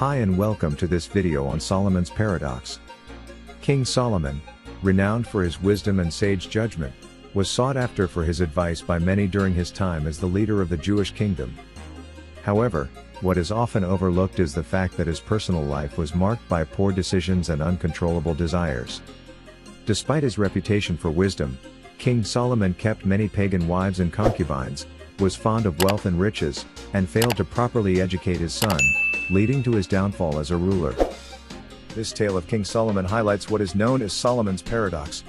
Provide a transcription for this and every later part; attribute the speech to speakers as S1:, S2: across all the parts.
S1: Hi and welcome to this video on Solomon's paradox. King Solomon, renowned for his wisdom and sage judgment, was sought after for his advice by many during his time as the leader of the Jewish kingdom. However, what is often overlooked is the fact that his personal life was marked by poor decisions and uncontrollable desires. Despite his reputation for wisdom, King Solomon kept many pagan wives and concubines, was fond of wealth and riches, and failed to properly educate his son, leading to his downfall as a ruler. This tale of King Solomon highlights what is known as Solomon's paradox.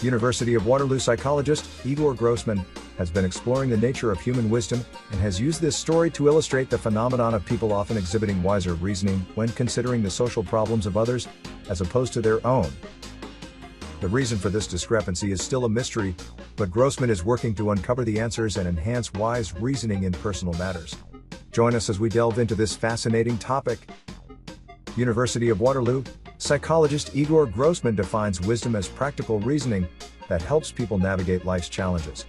S1: University of Waterloo psychologist Igor Grossman has been exploring the nature of human wisdom and has used this story to illustrate the phenomenon of people often exhibiting wiser reasoning when considering the social problems of others, as opposed to their own. The reason for this discrepancy is still a mystery, but Grossman is working to uncover the answers and enhance wise reasoning in personal matters. Join us as we delve into this fascinating topic. University of Waterloo psychologist Igor Grossman defines wisdom as practical reasoning that helps people navigate life's challenges.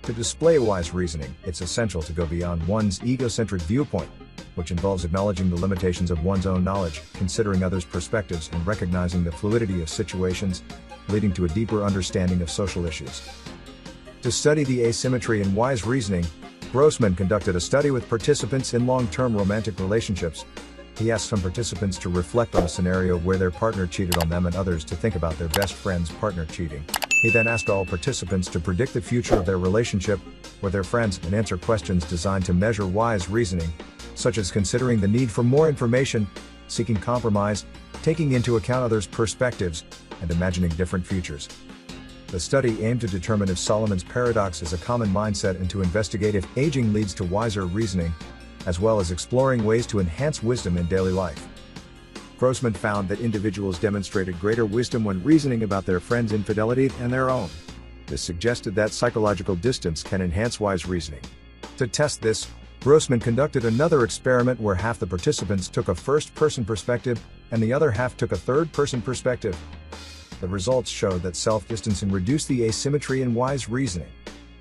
S1: To display wise reasoning, it's essential to go beyond one's egocentric viewpoint, which involves acknowledging the limitations of one's own knowledge, considering others' perspectives, and recognizing the fluidity of situations, leading to a deeper understanding of social issues. To study the asymmetry in wise reasoning, Grossman conducted a study with participants in long-term romantic relationships. He asked some participants to reflect on a scenario where their partner cheated on them and others to think about their best friend's partner cheating. He then asked all participants to predict the future of their relationship with their friends and answer questions designed to measure wise reasoning, such as considering the need for more information, seeking compromise, taking into account others' perspectives, and imagining different futures. The study aimed to determine if Solomon's paradox is a common mindset and to investigate if aging leads to wiser reasoning, as well as exploring ways to enhance wisdom in daily life. Grossman found that individuals demonstrated greater wisdom when reasoning about their friends' infidelity and their own. This suggested that psychological distance can enhance wise reasoning. To test this, Grossman conducted another experiment where half the participants took a first-person perspective and the other half took a third-person perspective. The results showed that self-distancing reduced the asymmetry in wise reasoning.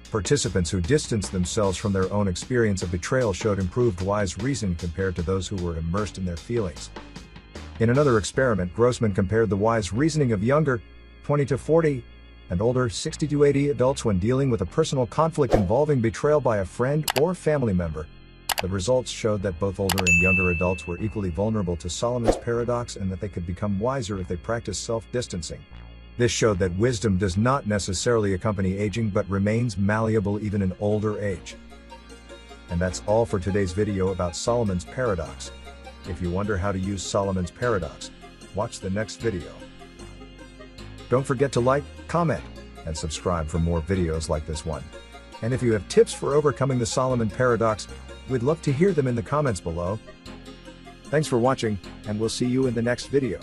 S1: Participants who distanced themselves from their own experience of betrayal showed improved wise reasoning compared to those who were immersed in their feelings. In another experiment, Grossman compared the wise reasoning of younger, 20 to 40, and older, 60 to 80 adults when dealing with a personal conflict involving betrayal by a friend or family member. The results showed that both older and younger adults were equally vulnerable to Solomon's paradox and that they could become wiser if they practiced self-distancing. This showed that wisdom does not necessarily accompany aging but remains malleable even in older age. And that's all for today's video about Solomon's paradox. If you wonder how to use Solomon's paradox, watch the next video. Don't forget to like, comment, and subscribe for more videos like this one. And if you have tips for overcoming the Solomon paradox, we'd love to hear them in the comments below. Thanks for watching, and we'll see you in the next video.